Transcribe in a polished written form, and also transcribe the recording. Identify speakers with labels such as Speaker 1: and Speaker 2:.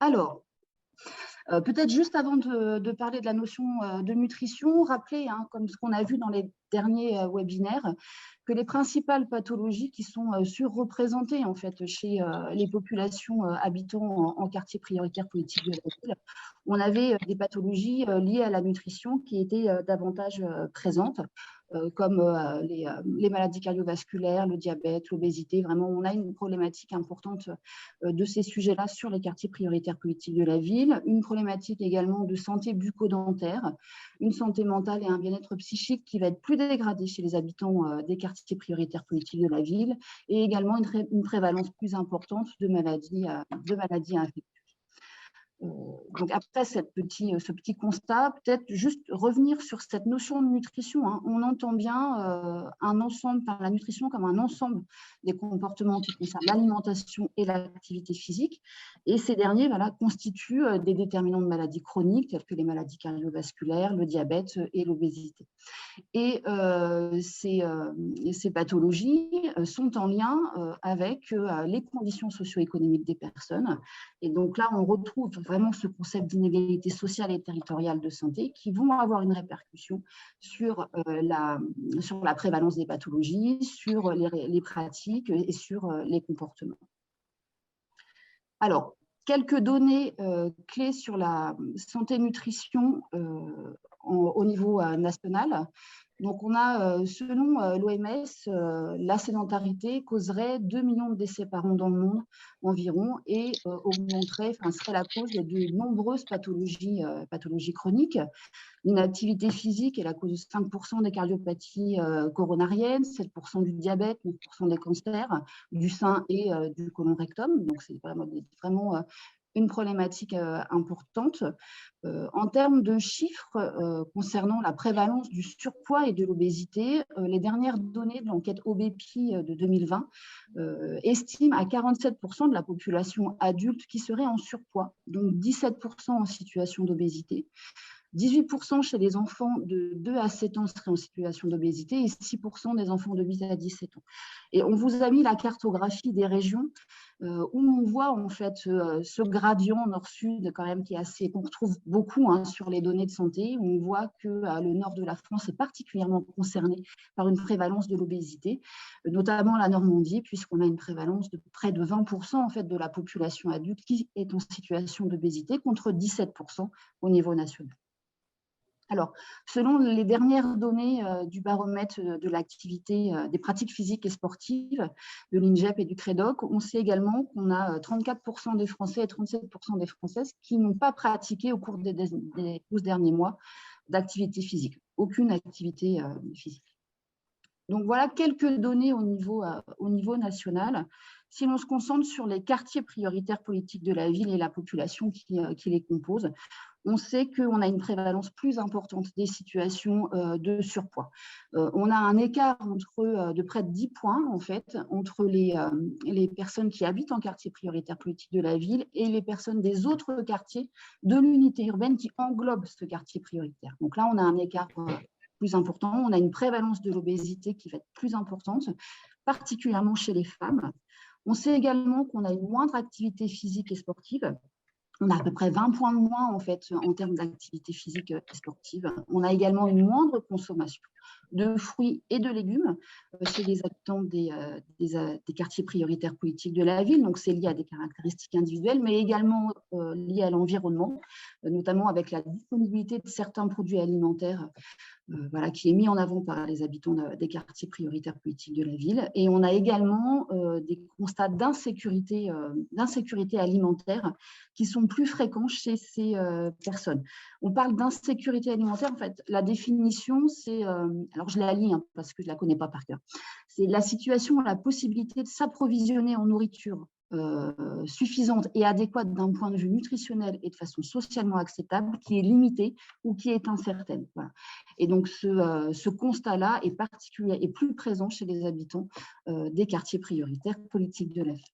Speaker 1: Alors, peut-être juste avant de parler de la notion de nutrition, rappeler, comme ce qu'on a vu dans les derniers webinaires, que les principales pathologies qui sont surreprésentées en fait chez les populations habitant en quartier prioritaire politique de la ville, on avait des pathologies liées à la nutrition qui étaient davantage présentes, comme les maladies cardiovasculaires, le diabète, l'obésité. Vraiment, on a une problématique importante de ces sujets-là sur les quartiers prioritaires politiques de la ville, une problématique également de santé bucco-dentaire, une santé mentale et un bien-être psychique qui va être plus dégradé chez les habitants des quartiers prioritaires politiques de la ville, et également une prévalence plus importante de maladies infectieuses. Donc après ce petit constat, peut-être juste revenir sur cette notion de nutrition. On entend bien un ensemble, la nutrition comme un ensemble des comportements qui concernent l'alimentation et l'activité physique. Et ces derniers constituent des déterminants de maladies chroniques telles que les maladies cardiovasculaires, le diabète et l'obésité. Et ces pathologies sont en lien avec les conditions socio-économiques des personnes. Et donc là, on retrouve vraiment ce concept d'inégalité sociale et territoriale de santé qui vont avoir une répercussion sur la prévalence des pathologies, sur les pratiques et sur les comportements. Alors, quelques données clés sur la santé-nutrition au niveau national. Donc, on a, selon l'OMS, la sédentarité causerait 2 millions de décès par an dans le monde environ et serait la cause de nombreuses pathologies chroniques. L'inactivité physique est la cause de 5% des cardiopathies coronariennes, 7% du diabète, 9% des cancers du sein et du côlon rectum. Donc, c'est vraiment une problématique importante. En termes de chiffres concernant la prévalence du surpoids et de l'obésité, les dernières données de l'enquête OBEPI de 2020 estiment à 47% de la population adulte qui serait en surpoids, donc 17% en situation d'obésité. 18% chez les enfants de 2 à 7 ans seraient en situation d'obésité et 6% des enfants de 8 à 17 ans. Et on vous a mis la cartographie des régions où on voit en fait ce gradient nord-sud quand même qu'on retrouve beaucoup sur les données de santé, où on voit que le nord de la France est particulièrement concerné par une prévalence de l'obésité, notamment la Normandie, puisqu'on a une prévalence de près de 20% en fait de la population adulte qui est en situation d'obésité contre 17% au niveau national. Alors, selon les dernières données du baromètre de l'activité des pratiques physiques et sportives de l'INJEP et du CREDOC, on sait également qu'on a 34% des Français et 37% des Françaises qui n'ont pas pratiqué au cours des 12 derniers mois d'activité physique, aucune activité physique. Donc voilà quelques données au niveau national. Si l'on se concentre sur les quartiers prioritaires politiques de la ville et la population qui les compose, on sait qu'on a une prévalence plus importante des situations de surpoids. On a un écart de près de 10 points en fait, entre les personnes qui habitent en quartier prioritaire politique de la ville et les personnes des autres quartiers de l'unité urbaine qui englobent ce quartier prioritaire. Donc là, on a un écart plus important. On a une prévalence de l'obésité qui va être plus importante, particulièrement chez les femmes. On sait également qu'on a une moindre activité physique et sportive. On a à peu près 20 points de moins en fait en termes d'activité physique et sportive. On a également une moindre consommation de fruits et de légumes chez les habitants des quartiers prioritaires politiques de la ville. Donc, c'est lié à des caractéristiques individuelles, mais également lié à l'environnement, notamment avec la disponibilité de certains produits alimentaires qui est mis en avant par les habitants des quartiers prioritaires politiques de la ville. Et on a également des constats d'insécurité alimentaire qui sont plus fréquents chez ces personnes. On parle d'insécurité alimentaire, en fait, la définition, c'est, alors je la lis parce que je ne la connais pas par cœur, c'est la situation, la possibilité de s'approvisionner en nourriture suffisante et adéquate d'un point de vue nutritionnel et de façon socialement acceptable qui est limitée ou qui est incertaine. Voilà. Et donc, ce constat-là est particulier et plus présent chez les habitants des quartiers prioritaires politiques de la ville.